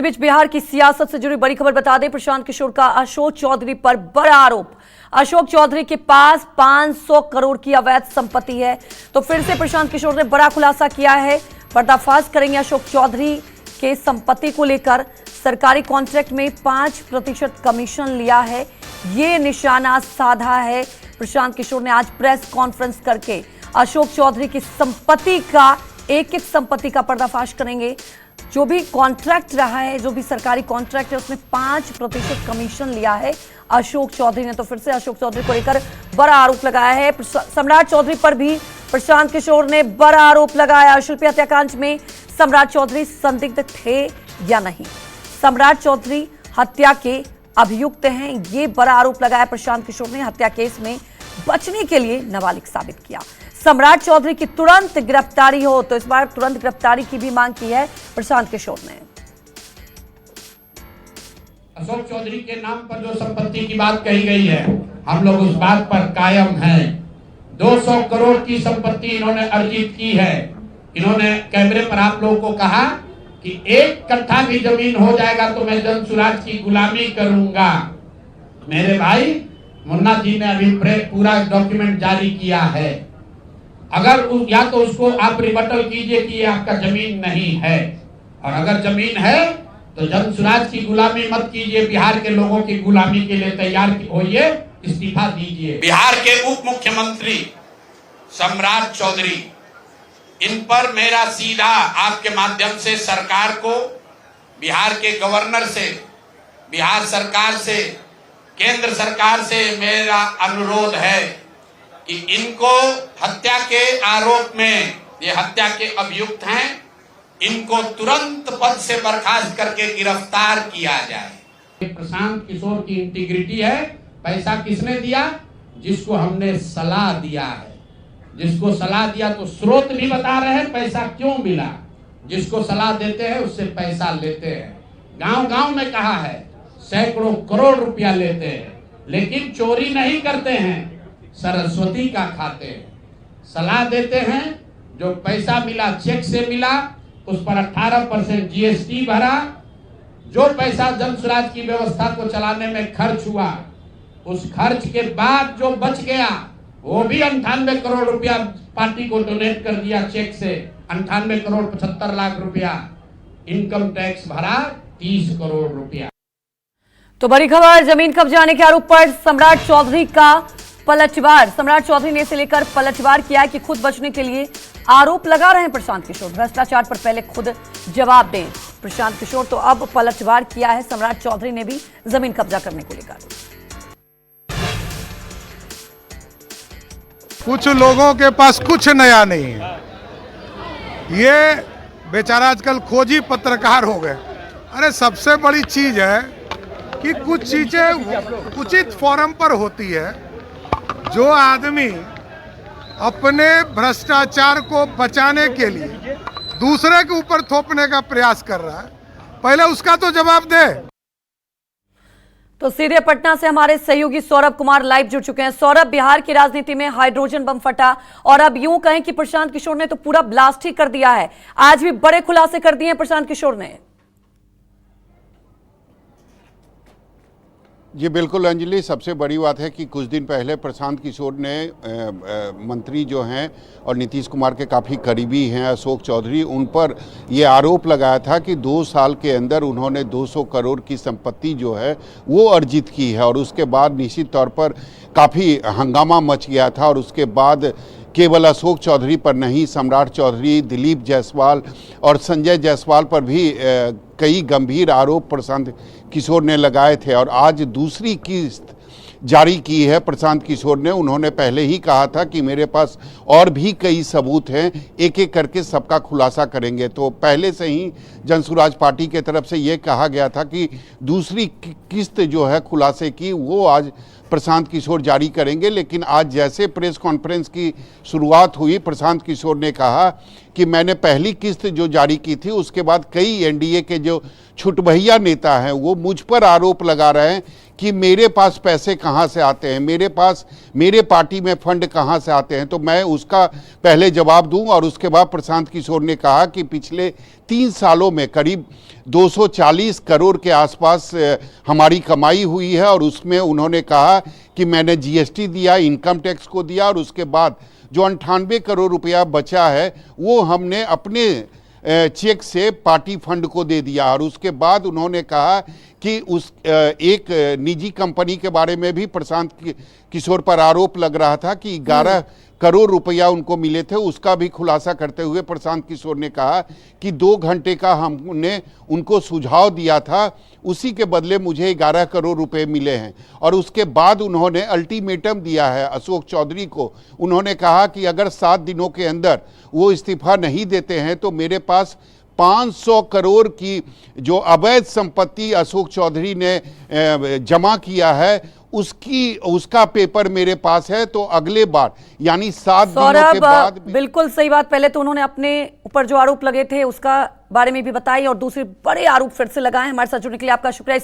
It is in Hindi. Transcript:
इस बीच बिहार की सियासत से जुड़ी बड़ी खबर बता दें, प्रशांत किशोर का अशोक चौधरी पर बड़ा आरोप। अशोक चौधरी के पास 500 करोड़ की अवैध संपत्ति है। तो फिर से प्रशांत किशोर ने बड़ा खुलासा किया है। पर्दाफाश करेंगे अशोक चौधरी के संपत्ति को लेकर। सरकारी कॉन्ट्रैक्ट में 5% कमीशन लिया है, ये निशाना साधा है। प्रशांत किशोर ने आज प्रेस कॉन्फ्रेंस करके अशोक चौधरी की संपत्ति का एक संपत्ति का पर्दाफाश करेंगे। जो भी कॉन्ट्रैक्ट रहा है, जो भी सरकारी कॉन्ट्रैक्ट है, उसमें 5% कमीशन लिया है अशोक चौधरी ने। तो फिर से अशोक चौधरी को लेकर बड़ा आरोप लगाया है। सम्राट चौधरी पर भी प्रशांत किशोर ने बड़ा आरोप लगाया। शिल्पी हत्याकांड में सम्राट चौधरी संदिग्ध थे या नहीं, सम्राट चौधरी हत्या के अभियुक्त हैं, ये बड़ा आरोप लगाया प्रशांत किशोर ने। हत्या केस में बचने के लिए नाबालिग साबित किया। सम्राट चौधरी की तुरंत गिरफ्तारी हो, तो इस बार तुरंत गिरफ्तारी की भी मांग की है प्रशांत किशोर ने। अशोक चौधरी के नाम पर जो संपत्ति की बात कही गई है, हम लोग उस बात पर कायम हैं। 200 करोड़ की संपत्ति इन्होंने अर्जित की है। इन्होंने कैमरे पर आप लोगों को कहा कि 1 कट्ठा भी जमीन हो जाएगा तो मैं जनसुराज की गुलामी करूंगा। मेरे भाई मुन्ना जी ने अभी पूरा डॉक्यूमेंट जारी किया है। अगर या तो उसको आप रिबटल कीजिए कि ये आपका जमीन नहीं है, और अगर जमीन है तो जनसुराज की गुलामी मत कीजिए, बिहार के लोगों की गुलामी के लिए तैयार होइए, इस्तीफा दीजिए। बिहार के उप मुख्यमंत्री सम्राट चौधरी, इन पर मेरा सीधा आपके माध्यम से सरकार को, बिहार के गवर्नर से, बिहार सरकार से, केंद्र सरकार से मेरा अनुरोध है कि इनको हत्या के आरोप में, ये हत्या के अभियुक्त हैं, इनको तुरंत पद से बर्खास्त करके गिरफ्तार किया जाए। प्रशांत किशोर की इंटीग्रिटी है। पैसा किसने दिया? जिसको हमने सलाह दिया है। जिसको सलाह दिया तो स्रोत भी बता रहे हैं पैसा क्यों मिला। जिसको सलाह देते हैं उससे पैसा लेते हैं। गांव गांव में कहा है, सैकड़ों करोड़ रुपया लेते हैं, लेकिन चोरी नहीं करते हैं, सरस्वती का खाते हैं। सलाह देते हैं, जो पैसा मिला चेक से मिला, उस पर 18% जीएसटी भरा। जो पैसा जनसुराज की व्यवस्था को चलाने में खर्च हुआ, उस खर्च के बाद जो बच गया वो भी 98 करोड़ रुपया पार्टी को डोनेट कर दिया चेक से। 98 करोड़ 75 लाख रुपया। इनकम टैक्स भरा 30 करोड़ रुपया। तो बड़ी खबर, जमीन कब्जाने के आरोप पर सम्राट चौधरी का पलटवार। सम्राट चौधरी ने इसे लेकर पलटवार किया कि खुद बचने के लिए आरोप लगा रहे हैं प्रशांत किशोर। भ्रष्टाचार पर पहले खुद जवाब दें प्रशांत किशोर। तो अब पलटवार किया है सम्राट चौधरी ने भी जमीन कब्जा करने को लेकर। कुछ लोगों के पास कुछ नया नहीं है। ये बेचारा आजकल खोजी पत्रकार हो गए। अरे सबसे बड़ी चीज है कि कुछ चीजें उचित फोरम पर होती है। जो आदमी अपने भ्रष्टाचार को बचाने के लिए दूसरे के ऊपर थोपने का प्रयास कर रहा है, पहले उसका तो जवाब दे। तो सीधे पटना से हमारे सहयोगी सौरभ कुमार लाइव जुड़ चुके हैं। सौरभ, बिहार की राजनीति में हाइड्रोजन बम फटा और अब यूं कहें कि प्रशांत किशोर ने तो पूरा ब्लास्ट ही कर दिया है। आज भी बड़े खुलासे कर दिए हैं प्रशांत किशोर ने। जी बिल्कुल अंजलि, सबसे बड़ी बात है कि कुछ दिन पहले प्रशांत किशोर ने मंत्री जो हैं और नीतीश कुमार के काफ़ी करीबी हैं अशोक चौधरी, उन पर ये आरोप लगाया था कि 2 साल के अंदर उन्होंने 200 करोड़ की संपत्ति जो है वो अर्जित की है। और उसके बाद निश्चित तौर पर काफ़ी हंगामा मच गया था। और उसके बाद केवल अशोक चौधरी पर नहीं, सम्राट चौधरी, दिलीप जायसवाल और संजय जायसवाल पर भी कई गंभीर आरोप प्रशांत किशोर ने लगाए थे। और आज दूसरी किस्त जारी की है प्रशांत किशोर ने। उन्होंने पहले ही कहा था कि मेरे पास और भी कई सबूत हैं, एक एक करके सबका खुलासा करेंगे। तो पहले से ही जनसुराज पार्टी के तरफ से ये कहा गया था कि दूसरी किस्त जो है खुलासे की वो आज प्रशांत किशोर जारी करेंगे। लेकिन आज जैसे प्रेस कॉन्फ्रेंस की शुरुआत हुई, प्रशांत किशोर ने कहा कि मैंने पहली किस्त जो जारी की थी उसके बाद कई एनडीए के जो छुटभैया नेता हैं वो मुझ पर आरोप लगा रहे हैं कि मेरे पास पैसे कहाँ से आते हैं, मेरे पार्टी में फंड कहाँ से आते हैं। तो मैं उसका पहले जवाब दूं। और उसके बाद प्रशांत किशोर ने कहा कि पिछले 3 सालों में करीब 240 करोड़ के आसपास हमारी कमाई हुई है। और उसमें उन्होंने कहा कि मैंने जीएसटी दिया, इनकम टैक्स को दिया, और उसके बाद जो 98 करोड़ रुपया बचा है वो हमने अपने चेक से पार्टी फंड को दे दिया। और उसके बाद उन्होंने कहा कि उस एक निजी कंपनी के बारे में भी प्रशांत किशोर पर आरोप लग रहा था कि 11 करोड़ रुपया उनको मिले थे। उसका भी खुलासा करते हुए प्रशांत किशोर ने कहा कि 2 घंटे का हमने उनको सुझाव दिया था, उसी के बदले मुझे 11 करोड़ रुपए मिले हैं। और उसके बाद उन्होंने अल्टीमेटम दिया है अशोक चौधरी को। उन्होंने कहा कि अगर 7 दिनों के अंदर वो इस्तीफा नहीं देते हैं तो मेरे पास 500 करोड़ की जो अवैध संपत्ति अशोक चौधरी ने जमा किया है उसका पेपर मेरे पास है। तो अगले बार यानी 7 दिनों के बाद बिल्कुल सही बात। पहले तो उन्होंने अपने ऊपर जो आरोप लगे थे उसका बारे में भी बताई और दूसरे बड़े आरोप फिर से लगाए। हमारे साथ जुड़ने के लिए आपका शुक्रिया।